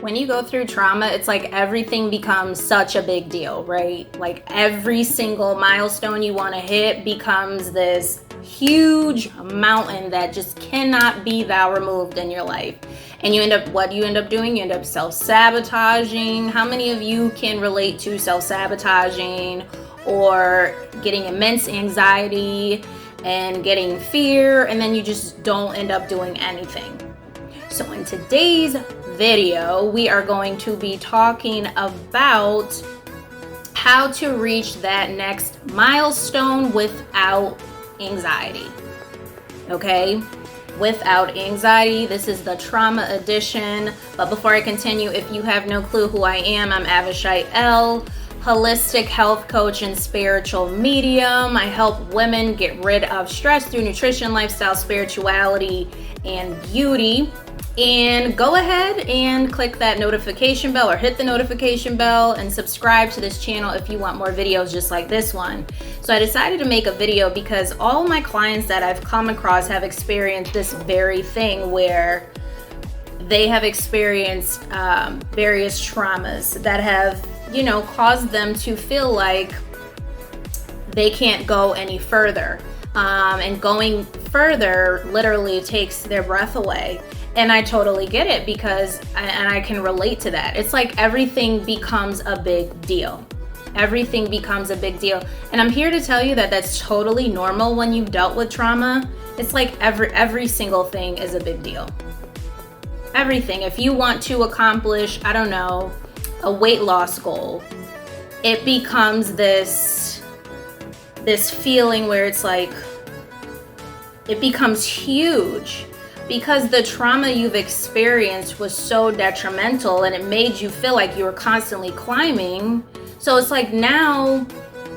When you go through trauma, it's like everything becomes such a big deal, right? Like every single milestone you want to hit becomes this huge mountain that just cannot be thou removed in your life. And what do you end up doing? You end up self-sabotaging. How many of you can relate to self-sabotaging or getting immense anxiety and getting fear, and then you just don't end up doing anything? So in today's video, we are going to be talking about how to reach that next milestone without anxiety. Okay? Without anxiety. This is the trauma edition. But before I continue, if you have no clue who I am, I'm Avishai L., holistic health coach and spiritual medium. I help women get rid of stress through nutrition, lifestyle, spirituality, and beauty. And go ahead and click that notification bell or hit the notification bell and subscribe to this channel if you want more videos just like this one. So I decided to make a video because all my clients that I've come across have experienced this very thing where they have experienced various traumas that have, caused them to feel like they can't go any further. And going further literally takes their breath away. And I totally get it because I can relate to that. It's like everything becomes a big deal. Everything becomes a big deal. And I'm here to tell you that that's totally normal when you've dealt with trauma. It's like every single thing is a big deal. Everything. If you want to accomplish, I don't know, a weight loss goal, it becomes this feeling where it's like, it becomes huge. Because the trauma you've experienced was so detrimental and it made you feel like you were constantly climbing. So it's like now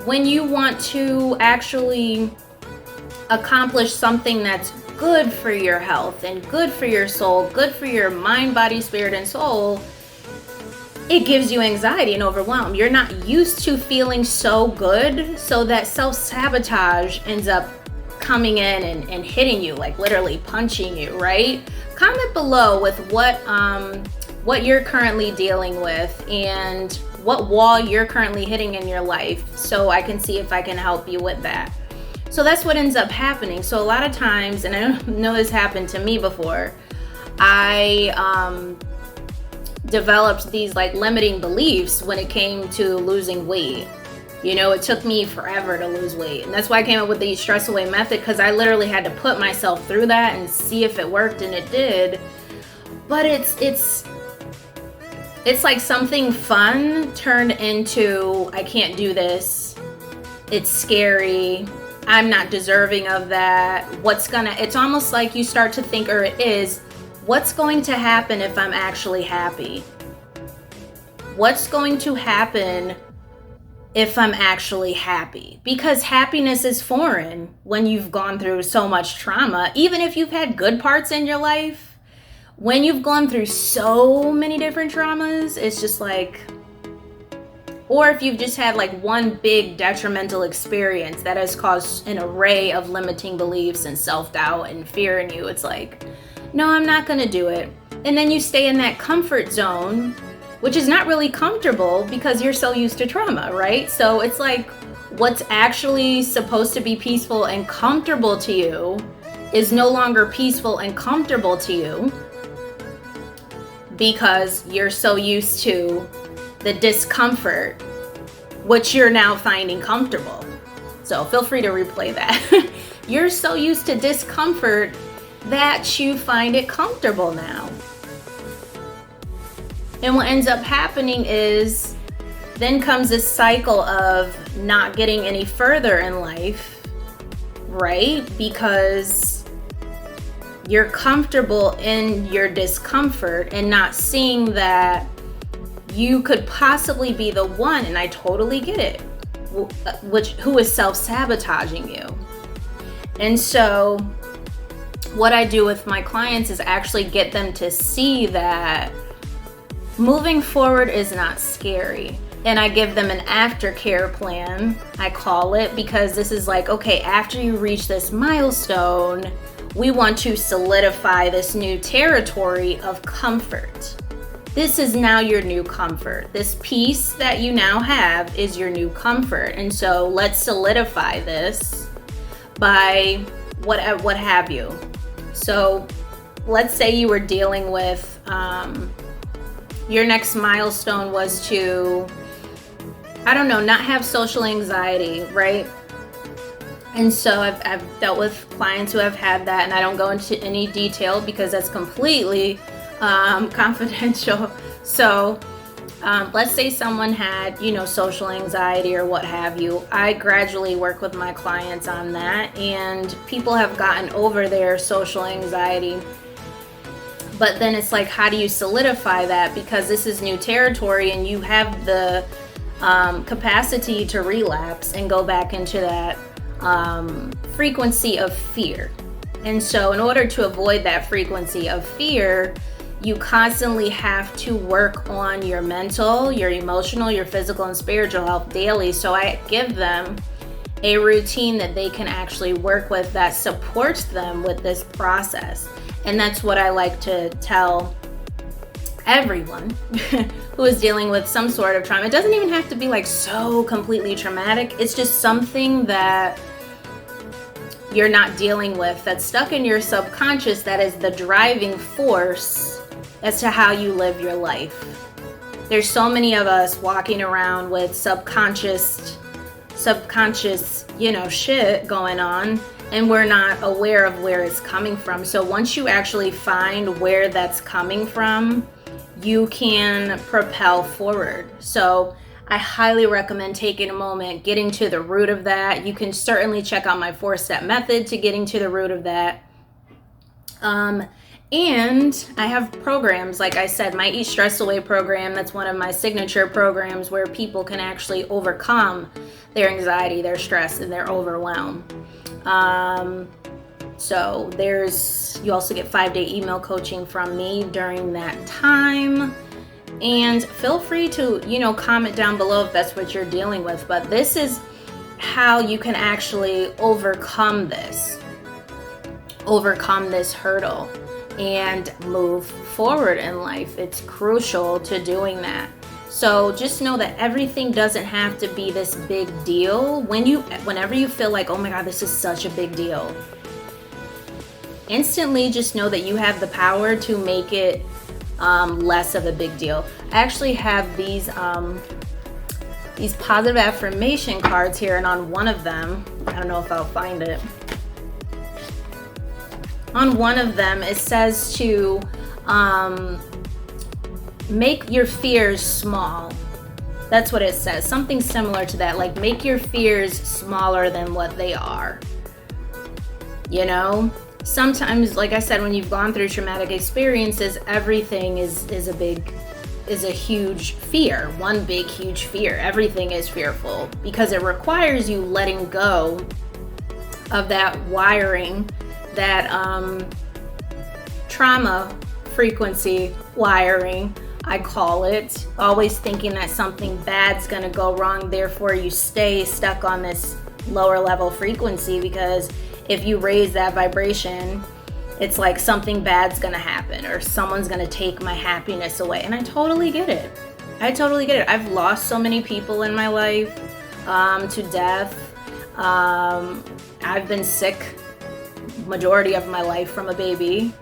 when you want to actually accomplish something that's good for your health and good for your soul, good for your mind, body, spirit, and soul, it gives you anxiety and overwhelm. You're not used to feeling so good, so that self-sabotage ends up coming in and hitting you, like literally punching you, right? Comment below with what you're currently dealing with and what wall you're currently hitting in your life so I can see if I can help you with that. So that's what ends up happening. So a lot of times, and I know this happened to me before, I developed these like limiting beliefs when it came to losing weight. It took me forever to lose weight. And that's why I came up with the stress away method, because I literally had to put myself through that and see if it worked, and it did. But it's like something fun turned into, I can't do this. It's scary. I'm not deserving of that. It's almost like you start to think, or it is, what's going to happen if I'm actually happy? What's going to happen if I'm actually happy? Because happiness is foreign when you've gone through so much trauma. Even if you've had good parts in your life, when you've gone through so many different traumas, it's just like, or if you've just had like one big detrimental experience that has caused an array of limiting beliefs and self-doubt and fear in you, it's like, no, I'm not gonna do it. And then you stay in that comfort zone, which is not really comfortable because you're so used to trauma, right? So it's like what's actually supposed to be peaceful and comfortable to you is no longer peaceful and comfortable to you because you're so used to the discomfort, which you're now finding comfortable. So feel free to replay that. You're so used to discomfort that you find it comfortable now. And what ends up happening is then comes this cycle of not getting any further in life, right? Because you're comfortable in your discomfort and not seeing that you could possibly be the one, and I totally get it, who is self-sabotaging you. And so what I do with my clients is actually get them to see that moving forward is not scary. And I give them an aftercare plan, I call it, because this is like, okay, after you reach this milestone, we want to solidify this new territory of comfort. This is now your new comfort. This peace that you now have is your new comfort. And so let's solidify this by what have you. So let's say you were dealing with, your next milestone was to, I don't know, not have social anxiety, right? And so I've dealt with clients who have had that, and I don't go into any detail because that's completely confidential. So let's say someone had, social anxiety or what have you. I gradually work with my clients on that, and people have gotten over their social anxiety. But then it's like, how do you solidify that? Because this is new territory, and you have the capacity to relapse and go back into that frequency of fear. And so in order to avoid that frequency of fear, you constantly have to work on your mental, your emotional, your physical, and spiritual health daily. So I give them a routine that they can actually work with that supports them with this process. And that's what I like to tell everyone who is dealing with some sort of trauma. It doesn't even have to be like so completely traumatic. It's just something that you're not dealing with, that's stuck in your subconscious, that is the driving force as to how you live your life. There's so many of us walking around with subconscious, shit going on, and we're not aware of where it's coming from. So once you actually find where that's coming from, you can propel forward. So I highly recommend taking a moment, getting to the root of that. You can certainly check out my 4-step method to getting to the root of that. And I have programs, like I said, my Eat Stress Away program, that's one of my signature programs where people can actually overcome their anxiety, their stress, and their overwhelm. So you also get 5-day email coaching from me during that time. And feel free to, comment down below if that's what you're dealing with. But this is how you can actually overcome this hurdle and move forward in life. It's crucial to doing that. So just know that everything doesn't have to be this big deal. Whenever you feel like, oh my God, this is such a big deal, instantly just know that you have the power to make it less of a big deal. I actually have these positive affirmation cards here, and on one of them, I don't know if I'll find it. On one of them, it says to make your fears small. That's what it says. Something similar to that, like make your fears smaller than what they are. Sometimes, like I said, when you've gone through traumatic experiences, everything is a huge fear. One big, huge fear. Everything is fearful because it requires you letting go of that wiring, that trauma frequency wiring, I call it. Always thinking that something bad's gonna go wrong, therefore you stay stuck on this lower level frequency, because if you raise that vibration, it's like something bad's gonna happen or someone's gonna take my happiness away. And I totally get it. I've lost so many people in my life to death. I've been sick majority of my life from a baby,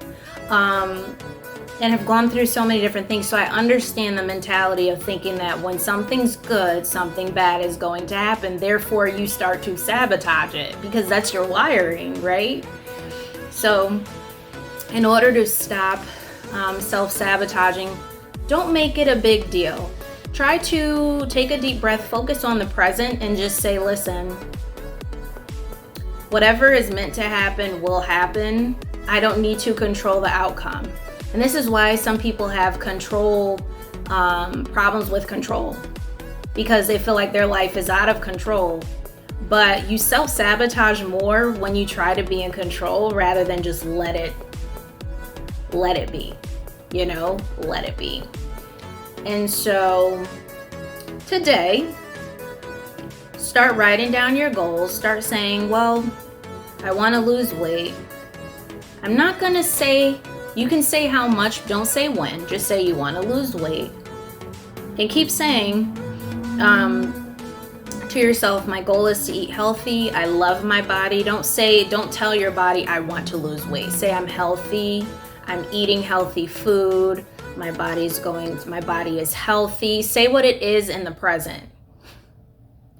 and have gone through so many different things. So I understand the mentality of thinking that when something's good, something bad is going to happen. Therefore, you start to sabotage it because that's your wiring, right? So in order to stop self-sabotaging, don't make it a big deal. Try to take a deep breath, focus on the present, and just say, listen, whatever is meant to happen will happen. I don't need to control the outcome. And this is why some people have problems with control, because they feel like their life is out of control. But you self-sabotage more when you try to be in control rather than just let it be, let it be. And so today, start writing down your goals. Start saying, well, I want to lose weight. I'm not going to say You can say how much, don't say when, just say you want to lose weight. And keep saying to yourself, my goal is to eat healthy. I love my body. Don't tell your body, I want to lose weight. Say, I'm healthy. I'm eating healthy food. My body is healthy. Say what it is in the present,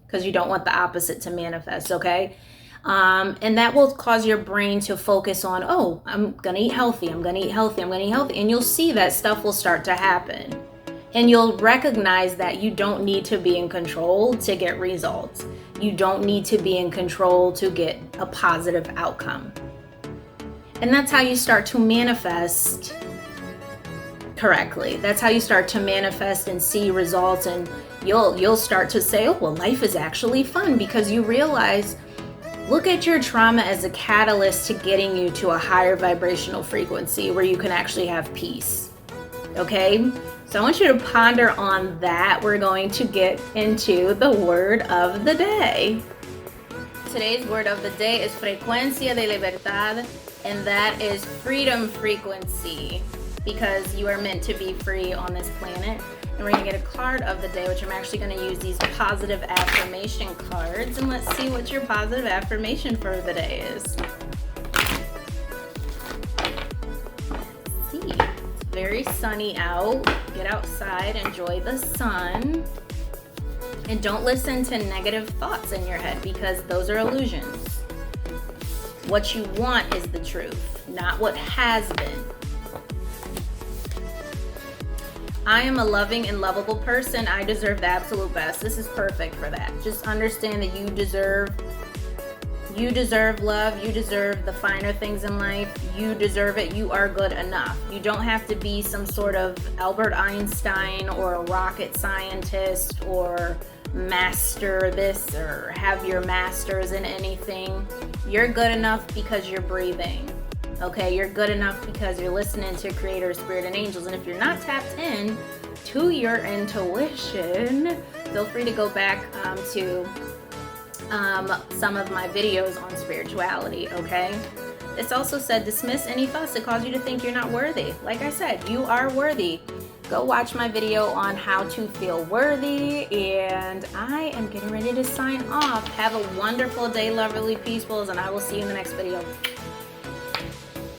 because you don't want the opposite to manifest, okay? And that will cause your brain to focus on, oh, I'm going to eat healthy. I'm going to eat healthy. I'm going to eat healthy. And you'll see that stuff will start to happen. And you'll recognize that you don't need to be in control to get results. You don't need to be in control to get a positive outcome. And that's how you start to manifest correctly. That's how you start to manifest and see results. And you'll start to say, oh, well, life is actually fun, because you realize, look at your trauma as a catalyst to getting you to a higher vibrational frequency where you can actually have peace. Okay? So I want you to ponder on that. We're going to get into the word of the day. Today's word of the day is frecuencia de libertad, and that is freedom frequency, because you are meant to be free on this planet. And we're going to get a card of the day, which I'm actually going to use these positive affirmation cards. And let's see what your positive affirmation for the day is. Let's see. Very sunny out. Get outside, enjoy the sun, and don't listen to negative thoughts in your head, because those are illusions. What you want is the truth, not what has been. I am a loving and lovable person. I deserve the absolute best. This is perfect for that. Just understand that you deserve love. You deserve the finer things in life. You deserve it. You are good enough. You don't have to be some sort of Albert Einstein or a rocket scientist or master this or have your masters in anything. You're good enough because you're breathing. Okay, you're good enough because you're listening to Creator, Spirit, and Angels. And if you're not tapped in to your intuition, feel free to go back to some of my videos on spirituality, okay? It's also said, dismiss any thoughts that cause you to think you're not worthy. Like I said, you are worthy. Go watch my video on how to feel worthy, and I am getting ready to sign off. Have a wonderful day, lovely peacefuls, and I will see you in the next video.